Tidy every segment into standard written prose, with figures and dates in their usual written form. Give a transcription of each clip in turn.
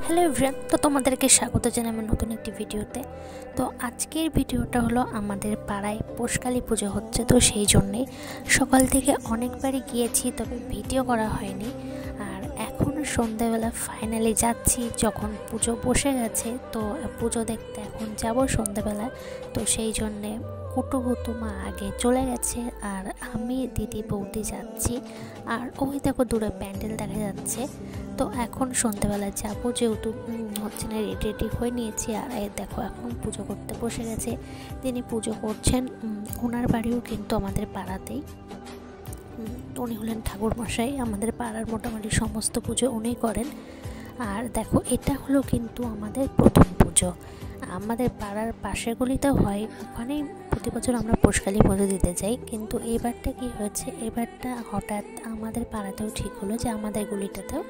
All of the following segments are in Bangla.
হ্যালো এভরিওয়ান, তো তোমাদেরকে স্বাগত জানাই আমার নতুন একটি ভিডিওতে। তো আজকের ভিডিওটা হলো আমাদের পাড়ায় পোষকালী পুজো হচ্ছে, তো সেই জন্যেই সকাল থেকে অনেকবারই গিয়েছি, তবে ভিডিও করা হয়নি। আর এখন সন্ধ্যাবেলা ফাইনালি যাচ্ছি, যখন পুজো বসে গেছে তো পুজো দেখতে এখন যাব সন্ধ্যাবেলা। তো সেই জন্যে কুটু মা আগে চলে গেছে আর আমি দিদি বৌদি যাচ্ছি। আর ওই দেখো দূরে প্যান্ডেল দেখা যাচ্ছে। তো এখন সন্ধ্যাবেলা যাবো, যেহেতু হচ্ছে না রেডি হয়ে নিয়েছি। আর দেখো এখন পুজো করতে বসে গেছে। তিনি পুজো করছেন, ওনার বাড়িও কিন্তু আমাদের পাড়াতেই। উনি হলেন ঠাকুরমশাই, আমাদের পাড়ার মোটামুটি সমস্ত পুজো উনিই করেন। আর দেখো এটা হলো কিন্তু আমাদের প্রথম পুজো। আমাদের পাড়ার পাশের গলিতে হয়, ওখানেই প্রতি বছর আমরা পোষকালী পুজো দিতে যাই। কিন্তু এবারটা কি হয়েছে, এবারটা হঠাৎ আমাদের পাড়াতেও ঠিক হলো যে আমাদের গলিটাতেও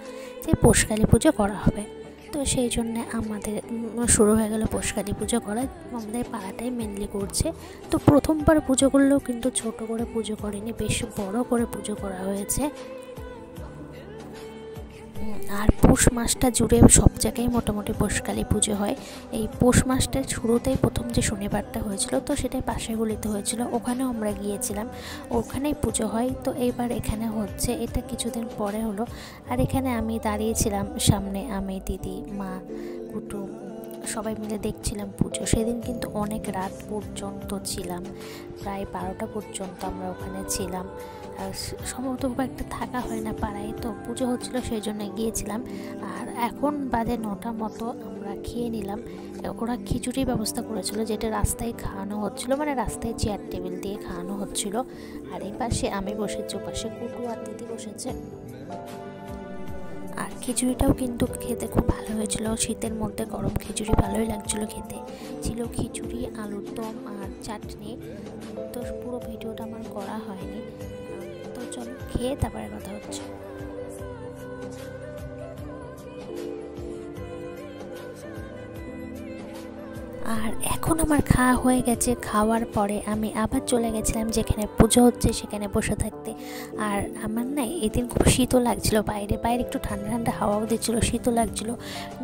যে পোষকালী পুজো করা হবে। তো সেই জন্যে আমাদের শুরু হয়ে গেল পোষকালী পুজো করা। আমাদের পাড়াটাই মেনলি করছে। তো প্রথমবার পুজো করলেও কিন্তু ছোট করে পুজো করেনি, বেশ বড় করে পুজো করা হয়েছে। আর পৌষ মাসটা জুড়ে সব জায়গায় মোটামুটি পোষকালী পুজো হয়। এই পৌষ মাসটার শুরুতেই প্রথম যে শনিবারটা হয়েছিল, তো সেটাই পাশের গলিতে হয়েছিল, ওখানেও আমরা গিয়েছিলাম, ওখানেই পুজো হয়। তো এইবার এখানে হচ্ছে, এটা কিছুদিন পরে হলো। আর এখানে আমি দাঁড়িয়েছিলাম সামনে, আমি দিদি মা কুটু সবাই মিলে দেখছিলাম পুজো। সেদিন কিন্তু অনেক রাত পর্যন্ত ছিলাম, প্রায় 12টা পর্যন্ত আমরা ওখানে ছিলাম। আর সম্ভবত খুব একটা থাকা হয় না পাড়ায়, তো পুজো হচ্ছিলো সেই জন্য গিয়েছিলাম। আর এখন বাজে 9টার মতো, আমরা খেয়ে নিলাম। ওরা খিচুড়ির ব্যবস্থা করেছিল, যেটা রাস্তায় খাওয়ানো হচ্ছিলো, মানে রাস্তায় চেয়ার টেবিল দিয়ে খাওয়ানো হচ্ছিলো। আর এই পাশে আমি বসেছি, ওপাশে কুটু আর দিদি বসেছে। আর খিচুড়িটাও কিন্তু খেতে খুব ভালো হয়েছিল, শীতের মধ্যে গরম খিচুড়ি ভালোই লাগছিলো খেতে। ছিল খিচুড়ি, আলুর দম আর চাটনি। তো পুরো ভিডিওটা আমার করা হয়নি। তো চলো খেয়ে তারপরে কথা হচ্ছে। আর এখন আমার খাওয়া হয়ে গেছে। খাওয়ার পরে আমি আবার চলে গেছিলাম যেখানে পুজো হচ্ছে সেখানে বসে থাকতে। আর আমার না এদিন খুব শীতও লাগছিল, বাইরে একটু ঠান্ডা ঠান্ডা হাওয়াও দিচ্ছিলো, শীতও লাগছিল।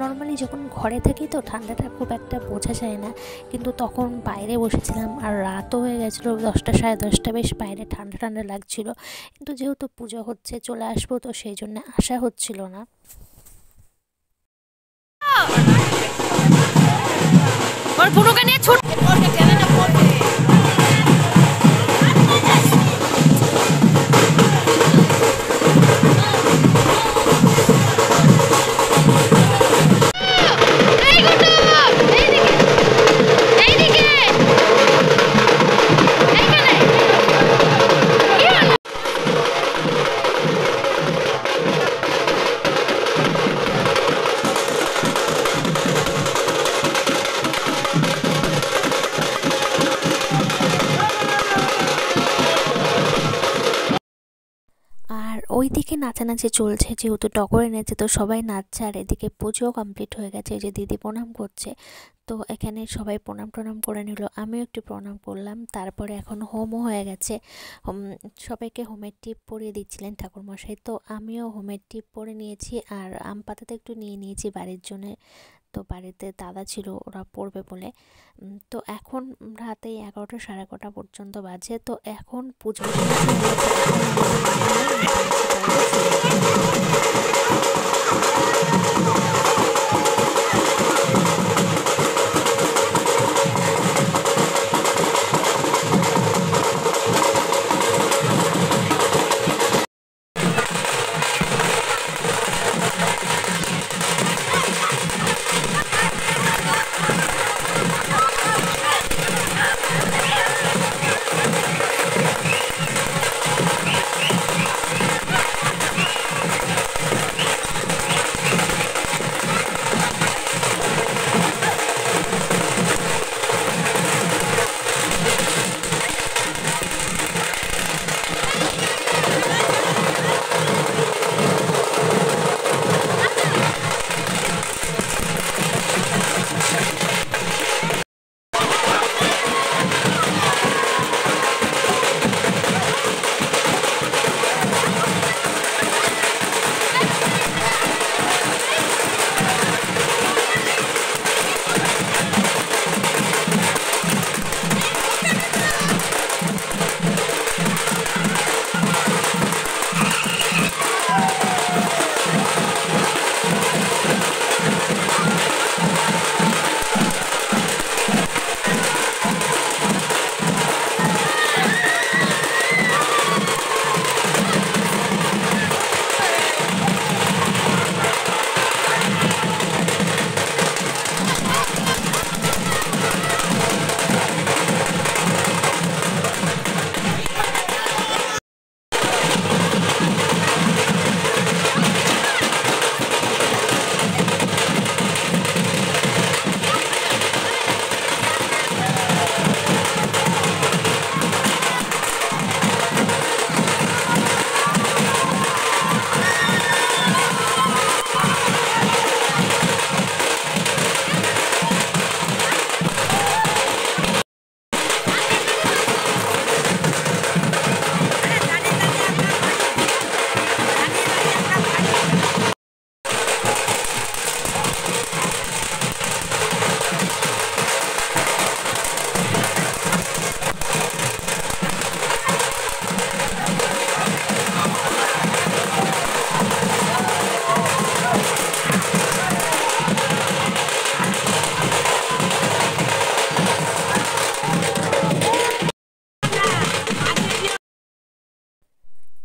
নর্মালি যখন ঘরে থাকি তো ঠান্ডাটা খুব একটা বোঝা যায় না, কিন্তু তখন বাইরে বসেছিলাম আর রাতও হয়ে গেছিলো 10টা সাড়ে 10টা, বেশ বাইরে ঠান্ডা ঠান্ডা লাগছিল। কিন্তু যেহেতু পুজো হচ্ছে চলে আসবো, তো সেই জন্য আসা হচ্ছিল না। और बुनो का नहीं छूट আর ওইদিকে নাচানাচি চলছে, যেহেতু টগর এনেছে তো সবাই নাচছে। আর এদিকে পুজোও কমপ্লিট হয়ে গেছে, এই যে দিদি প্রণাম করছে। তো এখানে সবাই প্রণাম করে নিল, আমিও একটু প্রণাম করলাম। তারপরে এখন হোমও হয়ে গেছে, সবাইকে হোমের টিপ পরিয়ে দিচ্ছিলেন ঠাকুরমশাই। তো আমিও হোমের টিপ পরে নিয়েছি, আর আম পাতাতে একটু নিয়ে নিয়েছি বাড়ির জন্যে। তো বাড়িতে দাদা ছিল, ওরা পড়বে বলে। তো এখন রাতে 11টা সাড়ে 11টা পর্যন্ত বাজে। তো এখন পুজো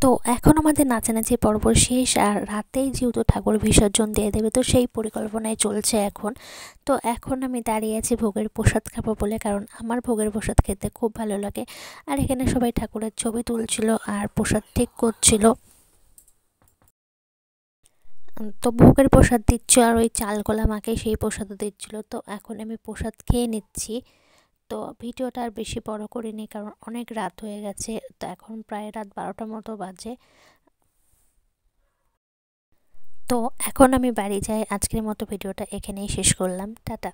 তো এখন আমাদের নাচানাচি পর্ব শেষ, আর রাতেই যেহেতু ঠাকুর বিসর্জন দিয়ে দেবে, তো সেই পরিকল্পনায় চলছে এখন। তো এখন আমি দাঁড়িয়ে আছি ভোগের প্রসাদ খাবো বলে, কারণ আমার ভোগের প্রসাদ খেতে খুব ভালো লাগে। আর এখানে সবাই ঠাকুরের ছবি তুলছিল আর প্রসাদ ঠিক করছিল। তো ভোগের প্রসাদ দিচ্ছ, আর ওই চালকলা মাকে সেই প্রসাদও দিচ্ছিল। তো এখন আমি প্রসাদ খেয়ে নিচ্ছি। তো ভিডিওটা আর বেশি বড় করিনি, কারণ অনেক রাত হয়ে গেছে। তো এখন প্রায় রাত 12টার মতো বাজে। তো এখন আমি বাড়ি যাই। আজকের মতো ভিডিওটা এখানেই শেষ করলাম। টাটা।